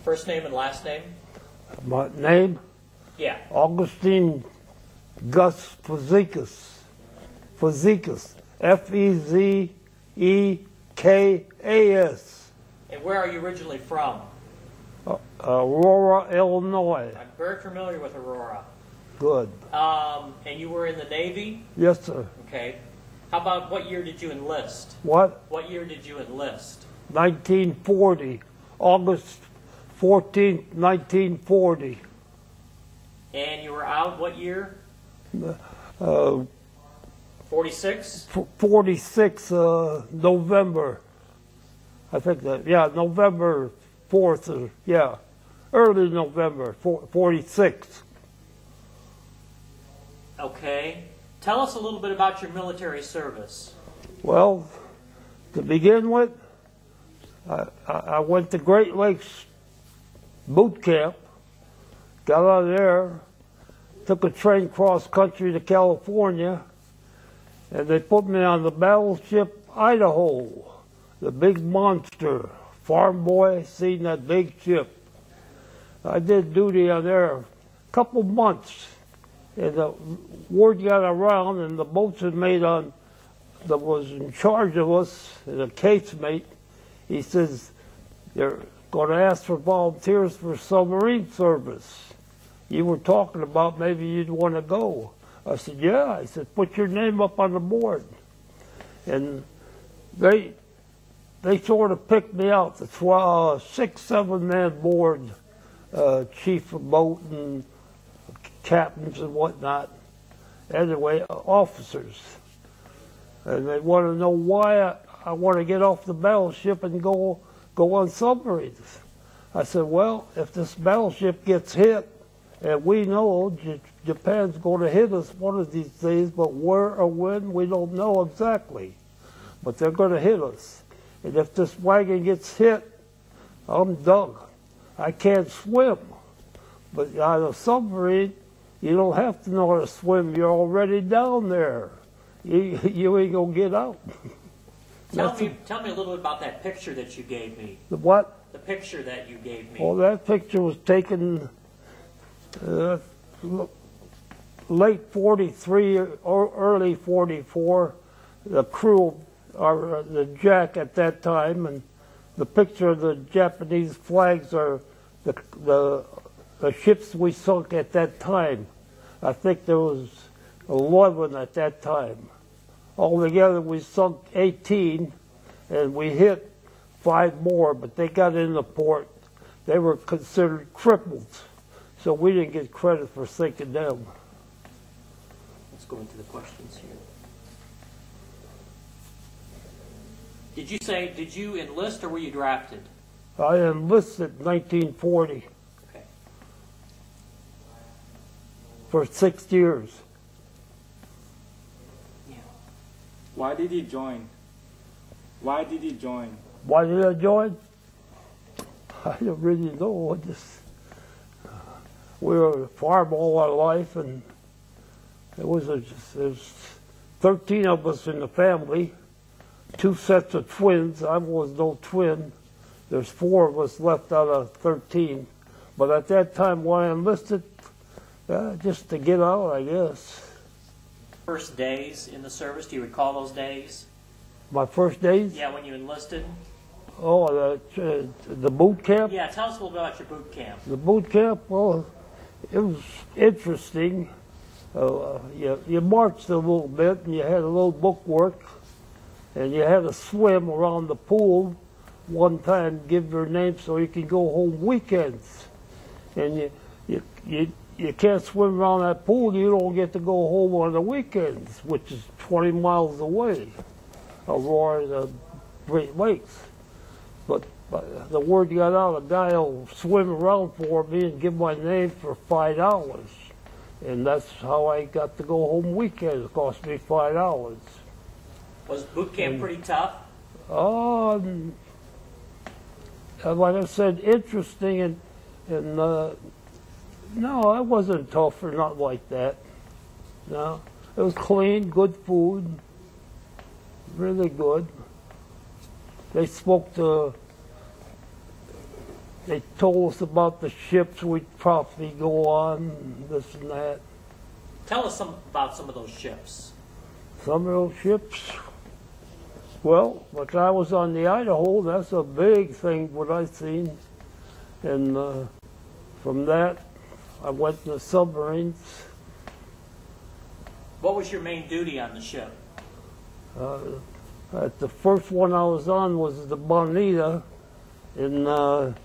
First name and last name? My name? Yeah. Augustine Gus Fezekas. Fezekas. Fezekas. And where are you originally from? Aurora, Illinois. I'm very familiar with Aurora. Good. And you were in the Navy? Yes, sir. Okay. How about what year did you enlist? What? What year did you enlist? 1940. August 14th, 1940. And you were out what year? 46? 46, November. I think that, yeah, November 4th, yeah. Early November, 46. Okay. Tell us a little bit about your military service. Well, to begin with, I went to Great Lakes boot camp, got out of there, took a train cross country to California, and they put me on the battleship Idaho, the big monster. Farm boy, seen that big ship. I did duty on there a couple months, and the word got around, and the boatswain that was in charge of us, the casemate, he says, they're going to ask for volunteers for submarine service. You were talking about maybe you'd want to go. I said, yeah. He said, put your name up on the board. And they sort of picked me out. The 6, 7-man board, chief of boat and captains and whatnot. Anyway, officers. And they want to know why I want to get off the battleship and go on submarines. I said, well, if this battleship gets hit, and we know Japan's going to hit us one of these days, but where or when, we don't know exactly. But they're going to hit us. And if this wagon gets hit, I'm done. I can't swim. But on a submarine, you don't have to know how to swim. You're already down there. You ain't going to get out. Tell me a little bit about that picture that you gave me. The what? The picture that you gave me. Well, that picture was taken late 43 or early 44. The crew, or the Jack at that time, and the picture of the Japanese flags are the ships we sunk at that time. I think there was 11 at that time. Altogether, we sunk 18, and we hit 5 more, but they got into port. They were considered crippled, so we didn't get credit for sinking them. Let's go into the questions here. Did you enlist or were you drafted? I enlisted in 1940 Okay. for 6 years. Why did he join? Why did he join? Why did I join? I don't really know. We were a farm all our life, and there's 13 of us in the family, 2 sets of twins. I was no twin. There's 4 of us left out of 13. But at that time, when I enlisted, just to get out, I guess. First days in the service, do you recall those days? My first days? Yeah, when you enlisted? Oh, the boot camp? Yeah, tell us a little bit about your boot camp. The boot camp, well, it was interesting. You marched a little bit, and you had a little book work, and you had to swim around the pool one time, give your name so you could go home weekends. And you can't swim around that pool, you don't get to go home on the weekends, which is 20 miles away, Aurora, the Great Lakes. But the word got out, a guy will swim around for me and give my name for $5. And that's how I got to go home weekends. It cost me $5. Was boot camp pretty tough? Like I said, interesting, and no, it wasn't tough or not like that. No, it was clean, good food, really good. They smoked they told us about the ships we'd probably go on, this and that. Tell us about some of those ships. Some of those ships, well, but I was on the Idaho, that's a big thing what I seen. And from that, I went in the submarines. What was your main duty on the ship? The first one I was on was the Bonita in early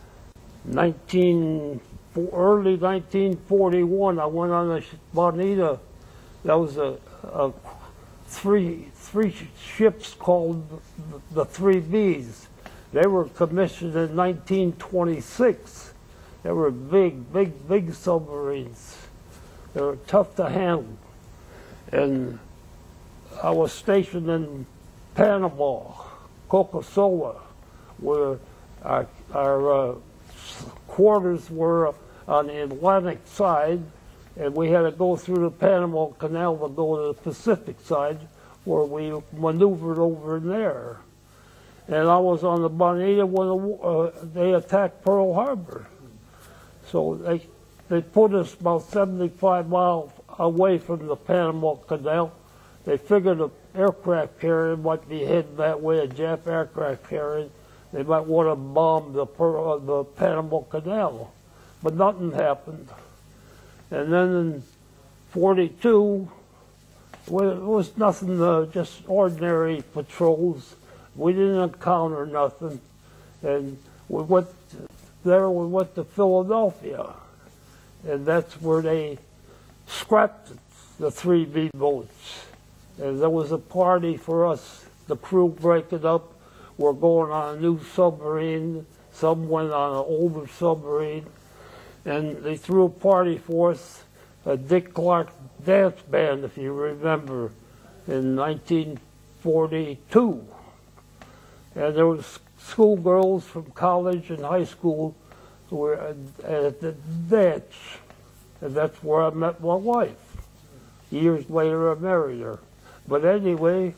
1941. I went on the Bonita. That was a three ships called the 3Bs. They were commissioned in 1926. They were big submarines. They were tough to handle. And I was stationed in Panama, Coca-Cola, where our quarters were on the Atlantic side, and we had to go through the Panama Canal to go to the Pacific side, where we maneuvered over in there. And I was on the Bonita when they attacked Pearl Harbor. So they put us about 75 miles away from the Panama Canal. They figured an aircraft carrier might be heading that way, a Jap aircraft carrier. They might want to bomb the Panama Canal. But nothing happened. And then in 42, well, it was nothing, just ordinary patrols. We didn't encounter nothing. And we went to Philadelphia. And that's where they scrapped the 3B boats. And there was a party for us, the crew breaking up. We're going on a new submarine. Some went on an older submarine. And they threw a party for us, a Dick Clark dance band, if you remember, in 1942. And there was schoolgirls from college and high school who were at the dance. And that's where I met my wife. Years later, I married her. But anyway,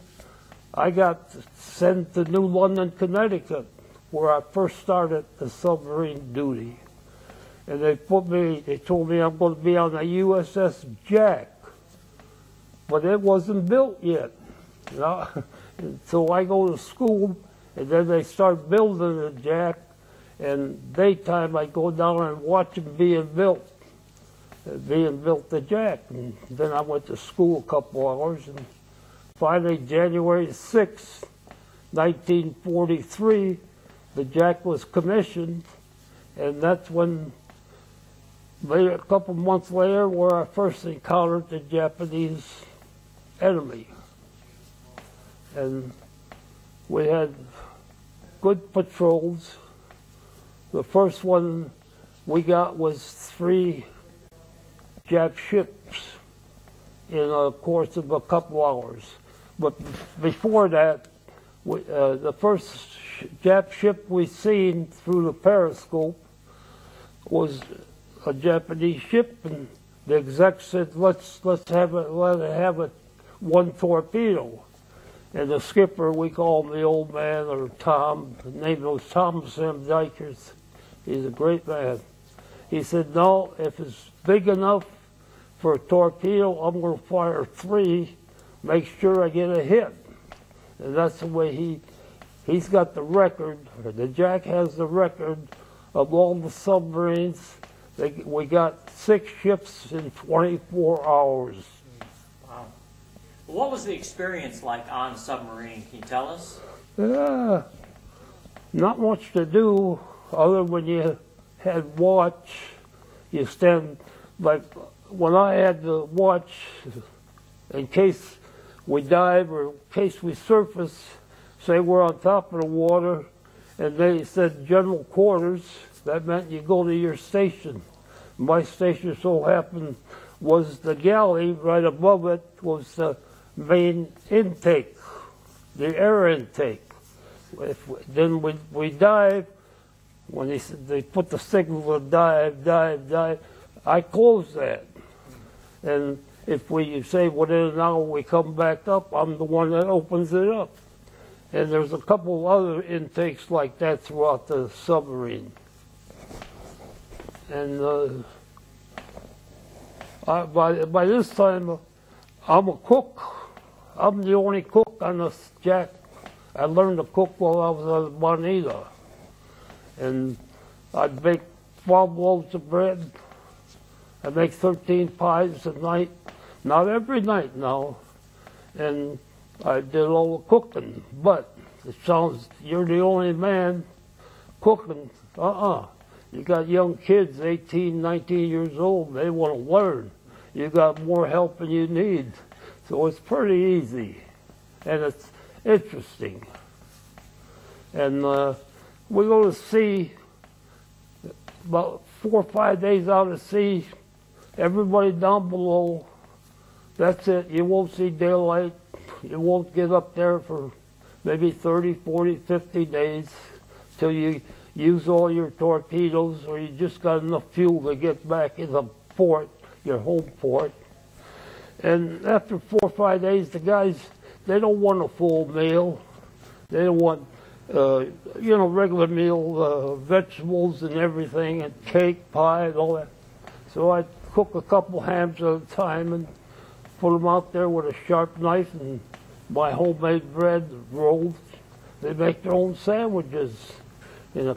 I got sent to New London, Connecticut, where I first started the submarine duty. And they told me I'm going to be on the USS Jack. But it wasn't built yet. You know? So I go to school, and then they start building the Jack, and daytime I go down and watch them being built the Jack. And then I went to school a couple hours, and finally January 6, 1943, the Jack was commissioned, and that's when, a couple months later, where I first encountered the Japanese enemy. And we had good patrols. The first one we got was 3 Jap ships in a course of a couple hours. But before that, the first Jap ship we seen through the periscope was a Japanese ship, and the exec said, let it have one torpedo. And the skipper, we call him the old man, or Tom. His name was Tom Sam Dykers. He's a great man. He said, no, if it's big enough for a torpedo, I'm going to fire 3, make sure I get a hit. And that's the way he's got the record. The Jack has the record of all the submarines. We got 6 ships in 24 hours. Wow. What was the experience like on a submarine? Can you tell us? Not much to do other when you had watch. You stand, like when I had to watch, in case we dive or in case we surface, say we're on top of the water, and they said general quarters, that meant you go to your station. My station so happened was the galley. Right above it was the main intake, the air intake. Then we dive. When they put the signal to dive, I close that. And if we say within an hour we come back up, I'm the one that opens it up. And there's a couple other intakes like that throughout the submarine. And by this time, I'm a cook. I'm the only cook on the jack. I learned to cook while I was at Bonita. And I'd bake 12 loaves of bread. I'd make 13 pies a night. Not every night now. And I did all the cooking. But it sounds, you're the only man cooking. You got young kids, 18, 19 years old. They want to learn. You got more help than you need. So it's pretty easy. And it's interesting. And we go to sea about 4 or 5 days out at sea. Everybody down below, that's it. You won't see daylight. You won't get up there for maybe 30, 40, 50 days till you use all your torpedoes or you just got enough fuel to get back in the port, your home port. And after 4 or 5 days, the guys, they don't want a full meal. They don't want, regular meal, vegetables and everything, and cake, pie, and all that. So I cook a couple hams at a time and put them out there with a sharp knife and my homemade bread rolled. They make their own sandwiches in a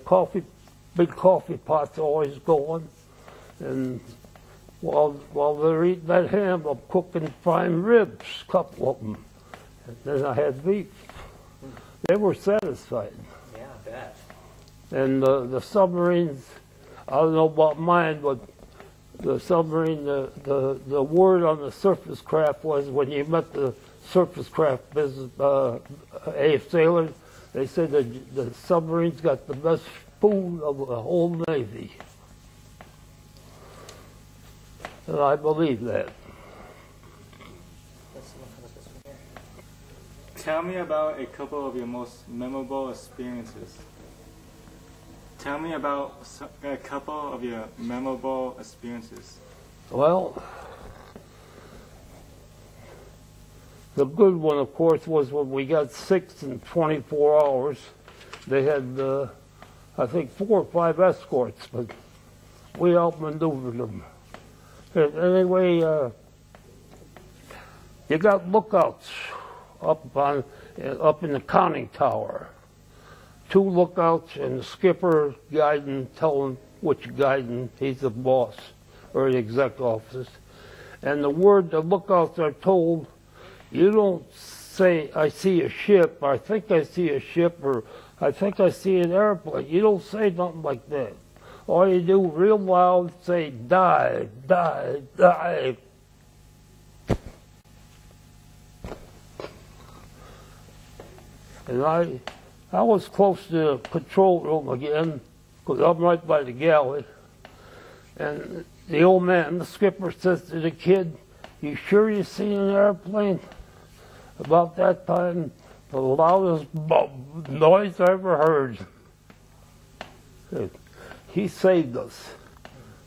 big coffee pot's always going. And while they're eating that ham, I'm cooking prime ribs, a couple of them. And then I had beef. They were satisfied. Yeah, I bet. And the submarines, I don't know about mine, but the submarine, the word on the surface craft was when you met the surface craft business, sailors, they said that the submarines got the best food of the whole Navy. And I believe that. Tell me about a couple of your most memorable experiences. Tell me about a couple of your memorable experiences. Well, the good one, of course, was when we got 6 in 24 hours. They had, I think, 4 or 5 escorts, but we outmaneuvered them. Anyway, you got lookouts up in the conning tower. 2 lookouts and the skipper guiding, telling which guiding, he's the boss or the exec office. And the lookouts are told, you don't say, I see a ship, or I think I see a ship, or I think I see an airplane. You don't say nothing like that. All you do real loud, say, dive, dive, dive. And I was close to the control room again, because I'm right by the galley. And the old man, the skipper, says to the kid, you sure you seen an airplane? About that time, the loudest noise I ever heard. He saved us.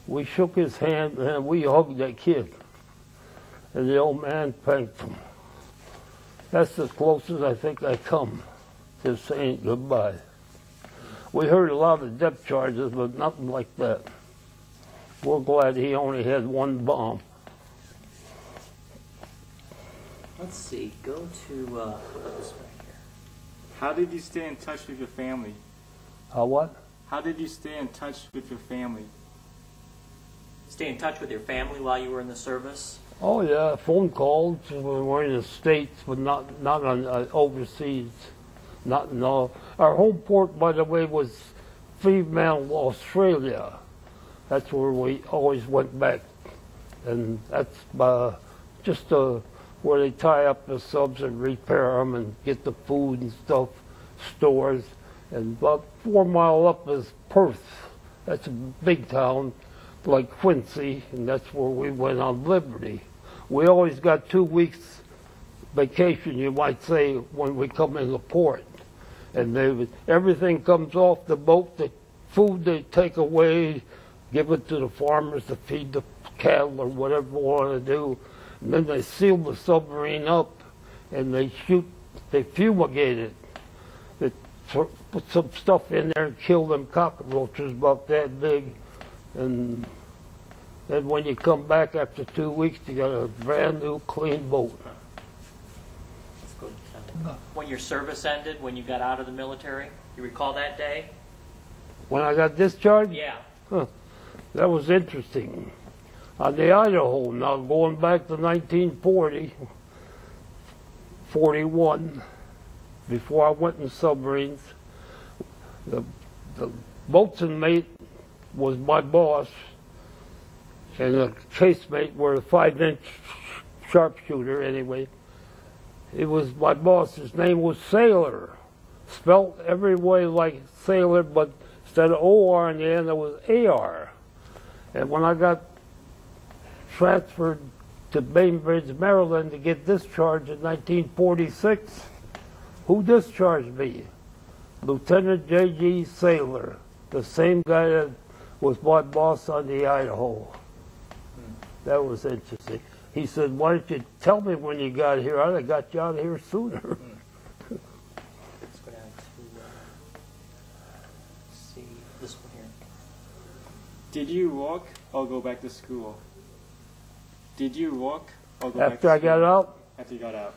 We shook his hand and we hugged that kid. And the old man thanked him. That's as close as I think I come to saying goodbye. We heard a lot of depth charges, but nothing like that. We're glad he only had 1 bomb. Let's see, go to, this right here. How did you stay in touch with your family? What? How did you stay in touch with your family? Stay in touch with your family while you were in the service? Oh yeah, phone calls when we were in the States, but not on overseas. No. Our home port, by the way, was Fremantle, Australia. That's where we always went back, and that's just where they tie up the subs and repair them and get the food and stuff, stores. And about 4 miles up is Perth. That's a big town like Quincy, and that's where we went on Liberty. We always got 2 weeks vacation, you might say, when we come into port. And everything comes off the boat, the food they take away, give it to the farmers to feed the cattle or whatever they want to do. And then they seal the submarine up and they fumigate it. They put some stuff in there and kill them cockroaches about that big. And then when you come back after 2 weeks, you got a brand new clean boat. That's good. When your service ended, when you got out of the military, you recall that day? When I got discharged? Yeah. That was interesting. On the Idaho, now going back to 1940, 41, before I went in submarines, the boatswain mate was my boss, and the casemate were a 5-inch sharpshooter anyway. It was my boss. His name was Sailor, spelt every way like sailor, but instead of O-R in the end, it was A-R. And when I got transferred to Bainbridge, Maryland to get discharged in 1946, who discharged me? Lieutenant J.G. Sailor, the same guy that was my boss on the Idaho. That was interesting. He said, why didn't you tell me when you got here? I'd have got you out of here sooner. Let's go down to, see, this one here. Did you walk or go back to school? Did you walk or go back to After I school? got out? After you got out.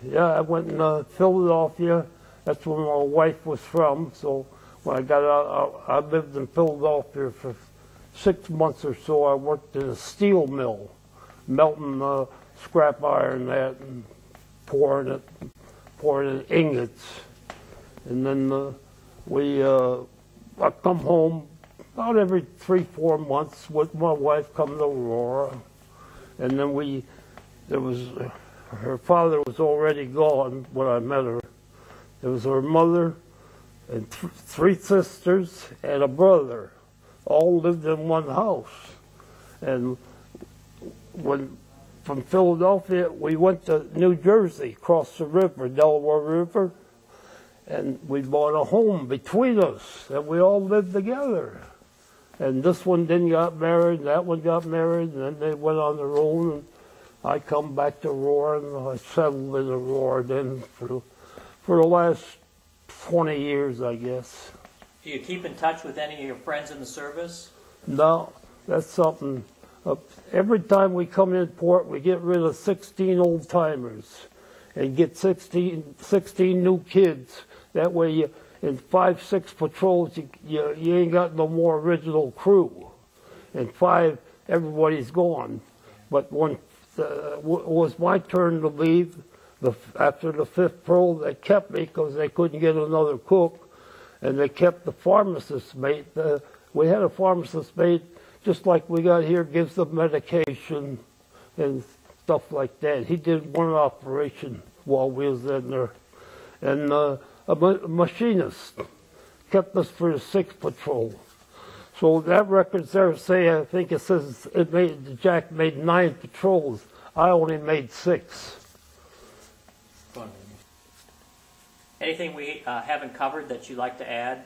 Yeah, I went in Philadelphia. That's where my wife was from. So when I got out, I lived in Philadelphia for 6 months or so. I worked in a steel mill, melting scrap iron that and pouring it ingots. And then I come home about every 3-4 months with my wife, come to Aurora. And then her father was already gone when I met her. It was her mother and 3 sisters and a brother, all lived in one house. And from Philadelphia, we went to New Jersey, across the river, Delaware River, and we bought a home between us, and we all lived together. And this one didn't got married, and that one got married, and then they went on their own, and I come back to Aurora, and I settled in Aurora then for the last 20 years, I guess. Do you keep in touch with any of your friends in the service? No, that's something. Every time we come in port, we get rid of 16 old-timers and get 16 new kids. That way, in 5-6 patrols, you ain't got no more original crew. In 5, everybody's gone. But when it was my turn to leave, after the 5th patrol, they kept me because they couldn't get another cook, and they kept the pharmacist mate. We had a pharmacist mate, just like we got here, gives them medication and stuff like that. He did one operation while we was in there. And a machinist kept us for the 6th patrol. So that record there say, I think it says Jack made 9 patrols. I only made 6. Anything we haven't covered that you'd like to add?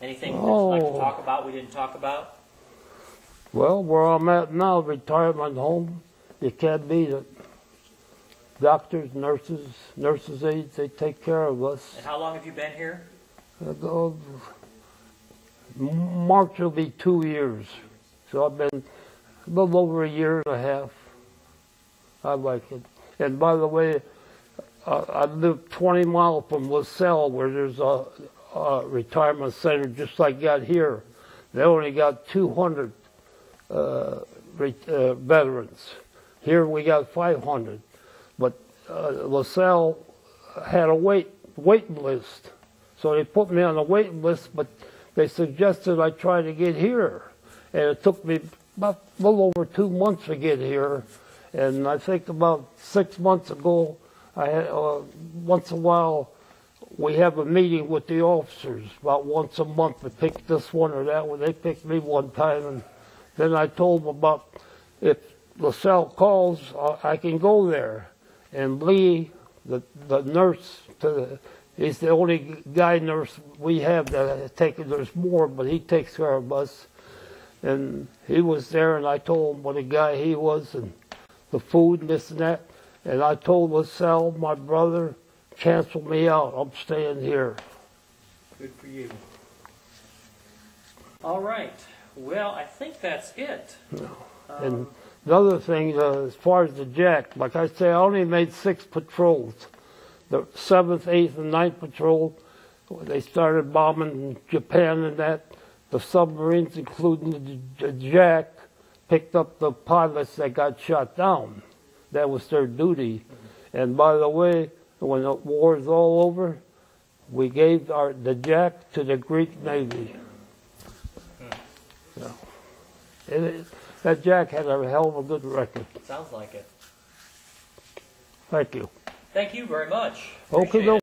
Anything that you'd like to talk about we didn't talk about? Well, where I'm at now, retirement home, you can't beat it. Doctors, nurses' aides, they take care of us. And how long have you been here? March will be 2 years. So I've been a little over a year and a half. I like it. And by the way, I live 20 miles from LaSalle, where there's a retirement center just like got here. They only got 200 veterans. Here we got 500. But LaSalle had a waiting list. So they put me on the waiting list, but they suggested I try to get here. And it took me about a little over 2 months to get here. And I think about 6 months ago, I had, once in a while, we have a meeting with the officers. About once a month, they pick this one or that one. They picked me one time, and then I told them about if LaSalle calls, I can go there. And Lee, the nurse, he's the only guy nurse we have that there's more, but he takes care of us. And he was there, and I told him what a guy he was, and the food and this and that. And I told LaSalle, my brother, cancel me out. I'm staying here. Good for you. All right. Well, I think that's it. And the other thing, as far as the Jack, like I say, I only made 6 patrols. The 7th, 8th, and 9th patrol, they started bombing Japan and that. The submarines, including the Jack, picked up the pilots that got shot down. That was their duty. And by the way, when the war is all over, we gave the Jack to the Greek Navy. Yeah. That Jack had a hell of a good record. Sounds like it. Thank you. Thank you very much. Okay. Appreciate it.